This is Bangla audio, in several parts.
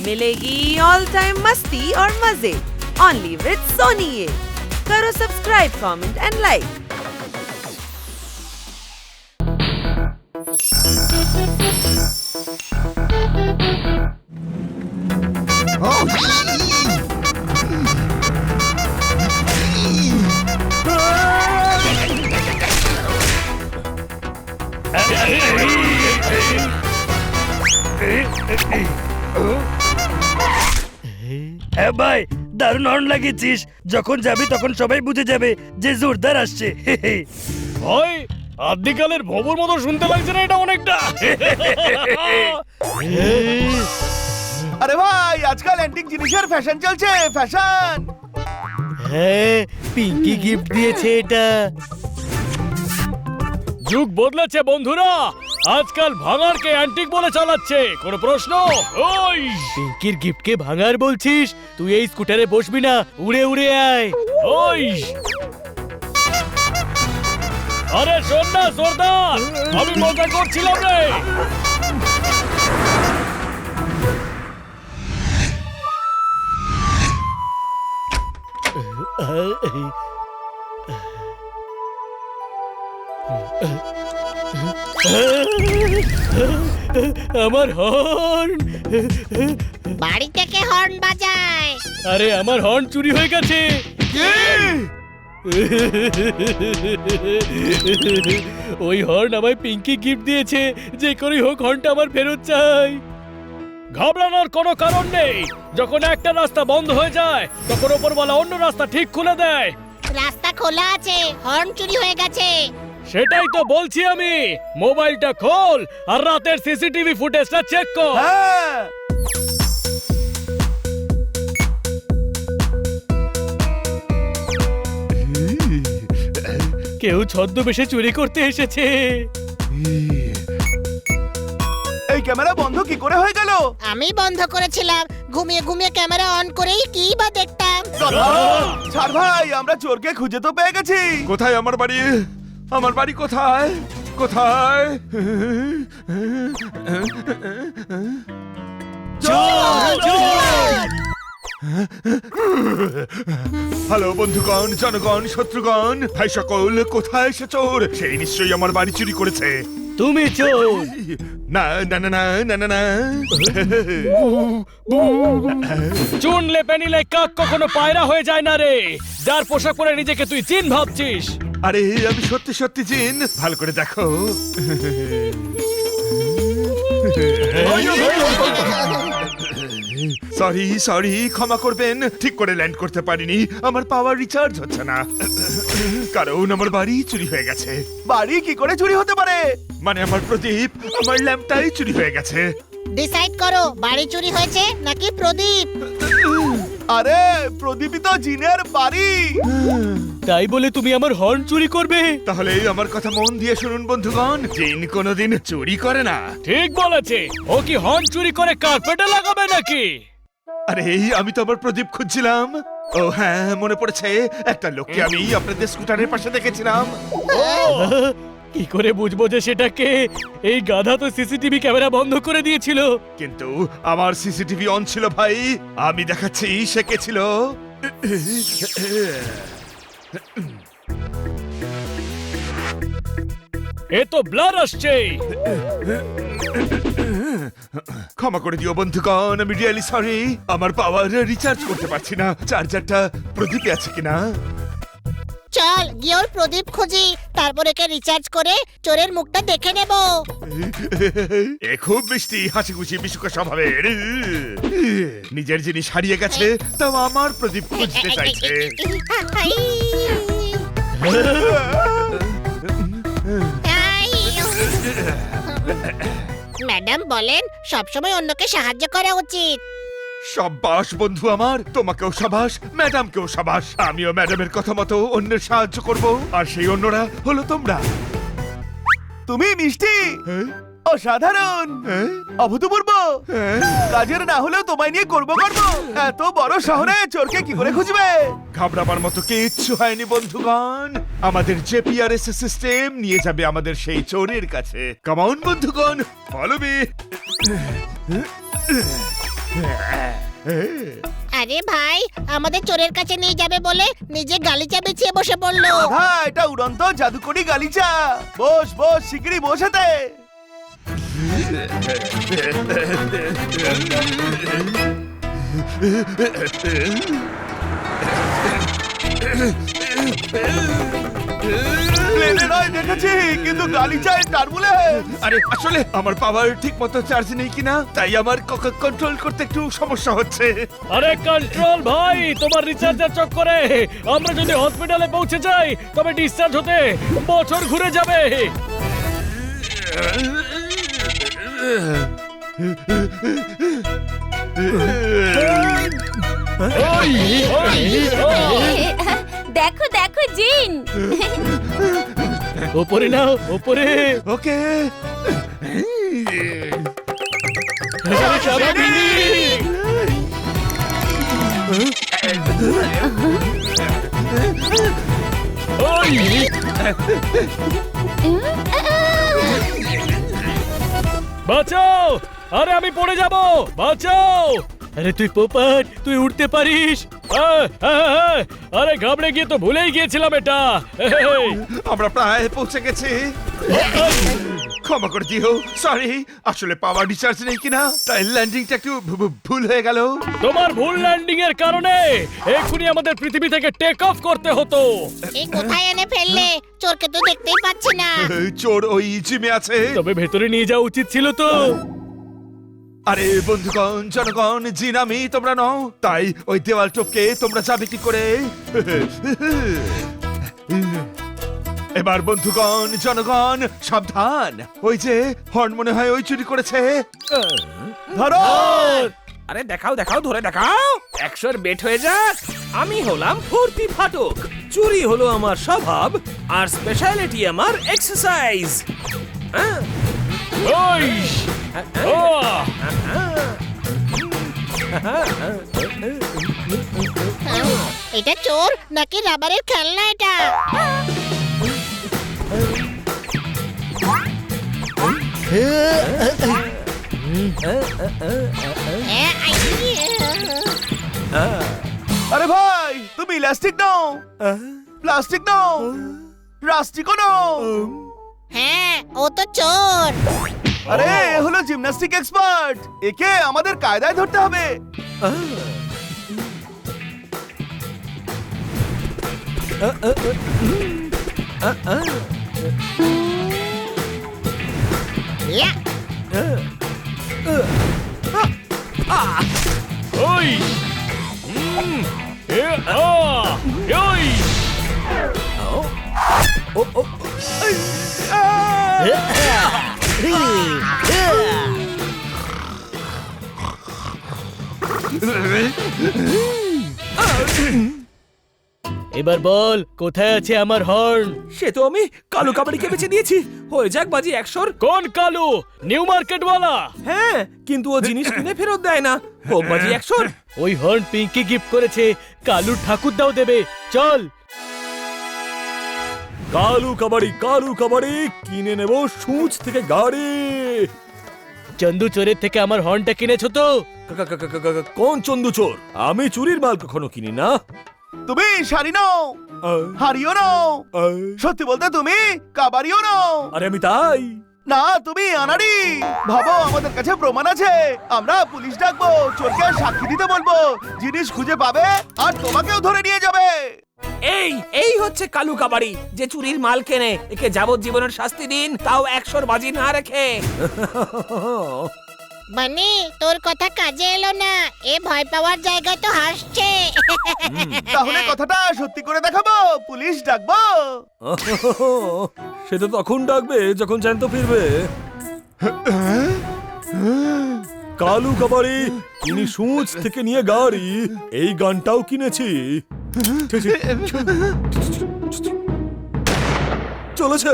मिलेगी ऑल टाइम मस्ती और मजे ओनली विद सोनी। ये करो सब्सक्राइब, कमेंट एंड लाइक। হ্যাঁ ভাই, দারুণ হর্ন লাগিয়েছিস। যখন যাবি তখন সবাই বুঝে যাবে যে জোরদার আসছে। ভাই, আদিকালের ভবর মতো শুনতে লাগছে না এটা অনেকটা? আরে ভাই, আজকাল অ্যান্টিক জিনিসের ফ্যাশন চলছে, ফ্যাশন। হ্যাঁ, পিঙ্কি গিফট দিয়েছে এটা। যুগ বদলেছে বন্ধুরা, আজকাল ভাঙারকে অ্যান্টিক বলে চালাচ্ছে। কোনো প্রশ্ন? ওই পিঙ্কির গিফটকে ভাঙার বলছিস? তুই এই স্কুটারে বসবি না, উড়ে উড়ে আয়। ওই আরে শোন না জোরদার, আমি মজা করছিলাম রে। আমার হর্ন! বাড়ি থেকে হর্ন বাজায়। আরে আমার হর্ন চুরি হয়ে গেছে। ওই হর্ন আমায় পিঙ্কি গিফট দিয়েছে। যে করেই হোক হর্নটা আমার ফেরত চাই। ঘাবড়ানোর কোনো কারণ নেই। যখন একটা রাস্তা বন্ধ হয়ে যায় তখন ওপরওয়ালা অন্য রাস্তা ঠিক খুলে দেয়। রাস্তা খোলা আছে, হর্ন চুরি হয়ে গেছে। সেটাই তো বলছি আমি। মোবাইলটা খোল আর রাতের সিসিটিভি ফুটেজটা চেক কর। হ্যাঁ, কেউ ছদ্মবেশে চুরি করতে এসেছে। এই ক্যামেরা বন্ধ কি করে হয়ে গেল? আমি বন্ধ করেছিলাম। ঘুমিয়ে ঘুমিয়ে ক্যামেরা অন করেই কি বা দেখতাম। ছাড় ভাই, আমরা চোরকে খুঁজে তো পেয়ে গেছি। কোথায় আমার বাড়ি? আমার বাড়ি কোথায়? কোথায়? হ্যালো বন্ধুগণ, জনগণ, শত্রুগণ, ভাই সকল, কোথায় সে চোর? সেই নিশ্চয়ই আমার বাড়ি চুরি করেছে। তুমি চোর? না না না না না না না। চুনলে পেনিলে কাক কখনো পায়রা হয়ে যায় না রে। যার পোশাক পরে নিজেকে তুই চিন ভাবছিস। আরে আমি সত্যি সত্যি চিন, ভালো করে দেখো। সরি সরি, ক্ষমা করবেন, ঠিক করে ল্যান্ড করতে পারিনি। আমার পাওয়ার রিচার্জ হচ্ছে না, কারণ আমার বাড়ি চুরি হয়ে গেছে। বাড়ি কি করে চুরি হতে পারে? মানে আমার প্রদীপ, আমার ল্যাম্পটাই চুরি হয়ে গেছে। ডিসাইড করো, বাড়ি চুরি হয়েছে নাকি প্রদীপ। আরে প্রদীপই তো জিনের বাড়ি। তাই বলে তুমি আমার হর্ন চুরি করবে? তাহলে আমার কথা মন দিয়ে শুনুন বন্ধুগণ, জিন কোনোদিন চুরি করে না। ঠিক বলেছে। ও কি হর্ন চুরি করে কার্পেটে লাগাবে নাকি? আরে আমি তো আমার প্রদীপ খুঁজছিলাম। ও হ্যাঁ, মনে পড়েছে, একটা লোককে আমি আপনাদের স্কুটারের পাশে দেখেছিলাম। কি করে বুঝবো যে সেটা কে? এই গাধা তো সিসিটিভি ক্যামেরা বন্ধ করে দিয়েছিল। কিন্তু আমার সিসিটিভি অন ছিল ভাই, আমি দেখাচ্ছি সে কে ছিল। এ তো ব্লার আসছে। ক্ষমা করে দিও বন্ধুগণ, আমি রিয়েলি সরি। আমার পাওয়ার রিচার্জ করতে পারছি না। চার্জারটা প্রদীপে আছে কিনা? চল গিয়ে ওর প্রদীপ খুঁজি, তারপর একে রিচার্জ করে চোরের মুখটা দেখে নেব। এ খুব মিষ্টি, হাসি খুশি বিশুকা স্বভাবের। নিজের জিনিস হারিয়ে গেছে, তাও আমার প্রদীপ খুঁজতে চাইছে। ম্যাডাম বলেন সবসময় অন্যকে সাহায্য করা উচিত। সাবাস বন্ধু আমার, তোমাকেও সাবাস, ম্যাডামকেও সাবাস। আমিও ম্যাডামের কথা মতো অন্যের সাহায্য করব, আর সেই অন্যরা হলো তোমরা। তুমি মিষ্টি, অসাধারণ, অভূতপূর্ব। কাজের না হলেও তোমায় নিয়ে করবো করবো। এত বড় শহরে চোরকে কি করে খুঁজবে? ঘাবড়াবার মতো কিচ্ছু হয়নি বন্ধুগণ। আমাদের জেপিআরএস সিস্টেম নিয়ে যাবে আমাদের সেই চোরের কাছে। কাম অন বন্ধুগণ, ফলো মি। আরে ভাই, আমাদের চোরের কাছে নিয়ে যাবে বলে নিজে গালিচা বিছিয়ে বসে পড়লো। রাধা, এটা উড়ন্ত জাদুকরি গালিচা। বস বস, শিগগিরই বস এতে। প্লেনে নয় দেখেছি, কিন্তু গালিচায় টার্বুলেন্স। আরে আসলে আমার পাওয়ার ঠিক মতো চার্জ নেই কিনা, তাই আমার কন্ট্রোল করতে একটু সমস্যা হচ্ছে। আরে কন্ট্রোল ভাই, তোমার রিচার্জের চক্করে আমরা যদি হসপিটালে পৌঁছে যাই তবে ডিসচার্জ হতে বছর ঘুরে যাবে। দেখো দেখো জিন, ওপরে নাও, ওপরে। ওকে। বাঁচাও, আরে আমি পড়ে যাব, বাঁচাও। আরে তুই পোপট, তুই উঠতে পারিস? আরে ঘাবড়ে গিয়ে তো ভুলেই গিয়েছিলাম এটা। আমরা প্রায় পৌঁছে গেছি। ক্ষমা করে দিও, সরি। আসলে পাওয়ার রিচার্জ নেই কিনা, তাই ল্যান্ডিংটা একটু ভুল হয়ে গেল। তোমার ভুল ল্যান্ডিং এর কারণে এক্ষুনি আমাদের পৃথিবী থেকে টেক অফ করতে হতো। এই কোথায় এনে ফেললে? চোরকে তো দেখতেই পাচ্ছি না। চোর ওই জিমে আছে। তবে ভেতরে নিয়ে যাওয়া উচিত ছিল তো। আরে বন্ধুগণ, জনগণ, জিন আমি, তোমরা নও, তাই ওই দেওয়াল টপকে তোমরা যাবে কি করে? এবার বন্ধুগণ, জনগণ, সাবধান। ওই যে হর্ন মনে হয় ওই চুরি করেছে। ধরো। আরে দেখাও দেখাও, ধরে দেখাও। 100 বেট হয়ে যাক। আমি হলাম ফুর্তি ফাটক। চুরি হলো আমার স্বভাব, আর স্পেশালিটি আমার এক্সারসাইজ। ওই এটা চোর নাকি রাবারের খেলনা এটা? আরে ভাই, তুমি ইলাস্টিক নাও, প্লাস্টিক নাও, রাস্টিকও নাও। হ্যাঁ, ও তো চোর। আরে এ হলো জিমন্যাস্টিক এক্সপার্ট, একে আমাদের কায়দায় ধরতে হবে। ইয়া, ওই ওই এবার বল, কোথায় আছে আমার হর্ন? সে তো আমি কালু কাবাডিকে বেচে দিয়েছি। হয়ে যাক বাজি 100। কোন কালু? নিউ মার্কেট ওয়ালা? হ্যাঁ, কিন্তু ও জিনিস কিনে ফেরত দেয় না। হোক বাজি 100। ওই হর্ন পিঙ্কি গিফট করেছে, কালু ঠাকুরদাও দেবে। চল। কালু কাবাডি কিনে নেব সুচ থেকে গাড়ি। চন্দু চোরের থেকে আমার হর্নটা কিনেছো তো? কোন চন্দু চোর? আমি চুরির মাল কখনো কিনি না। তুমি শাড়ি নাও, হাড়িও নাও, সত্যি বলতে তুমি কাবাড়িও নাও। আরে আমি তাই। না, তুমি আনাড়ি। ভাবো, আমাদের কাছে প্রমাণ আছে। আমরা পুলিশ ডাকবো, চোরকে সাক্ষী দিতে বলবো, জিনিস খুঁজে পাবে আর তোমাকেও ধরে নিয়ে যাবে। এই হচ্ছে কালু কাবাডি, যে চুরির মাল কেনে। একে যাবজ্জীবনের শাস্তি দিন, তাও 100 বাজি না রেখে। বানি, তোর কথা কাজে এলো না। এ ভয় পাওয়ার জায়গায় তো হাসছে। তাহলে কথাটা সত্যি করে দেখাবো, পুলিশ ডাকবো। সে তো তখন ডাকবে যখন জ্যান্ত ফিরবে। কালু কাবাডি কিনি সুচ থেকে নিয়ে গাড়ি। এই গানটাও কিনেছি। চলেছে।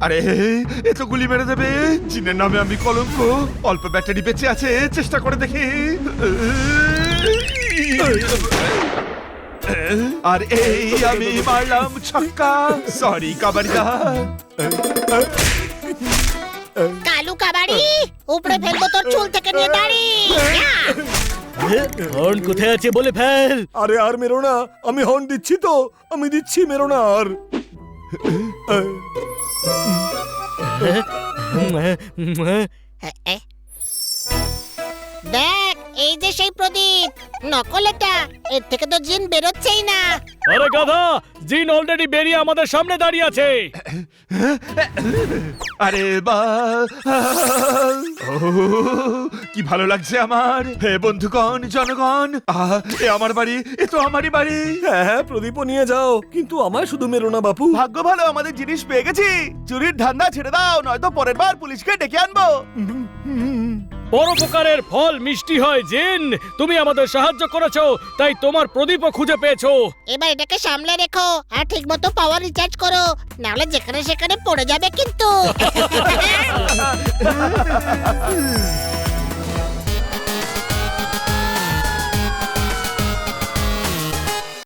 আরে এ তো গুলি মেরে দেবে। জিনের নামে আমি কলঙ্ক। অল্প ব্যাটারি বেঁচে আছে, চেষ্টা করে দেখি। আর এই আমি মারলাম ছক্কা। সরি কাবাডিদা। কালু কাবাড়ি উপরে ফেলবো তোর চুল থেকে নিয়ে দাঁড়ি হর্ন কোথায় আছে বলে ফেল। আরে আর মেরো না, আমি হর্ন দিচ্ছি তো, আমি দিচ্ছি, মেরো না আর। দেখ এই যে সেই প্রদীপ, নকল এটা, এর থেকে তো জিন বেরোচ্ছেই না। আরে গাধা, জিন অলরেডি বেরিয়ে আমাদের সামনে দাঁড়িয়ে আছে। আরে বা কি ভালো লাগছে আমার। হে বন্ধুগণ, জনগণ, এ আমার বাড়ি, এ তো আমারই বাড়ি। হ্যাঁ হ্যাঁ, প্রদীপও নিয়ে যাও, কিন্তু আমায় শুধু মেরো না বাপু। ভাগ্য ভালো আমাদের জিনিস পেয়ে গেছি। চুরির ধান্দা ছেড়ে দাও, নয়তো পরের বার পুলিশকে ডেকে আনবো। পরোপকারের ফল মিষ্টি হয় জিন। তুমি আমাদের সাহায্য করেছো, তাই তোমার প্রদীপও খুঁজে পেয়েছো। এবার এটাকে সামলে রেখো আর ঠিক মতো পাওয়ার রিচার্জ করো, নাহলে যেখানে সেখানে পড়ে যাবে কিন্তু।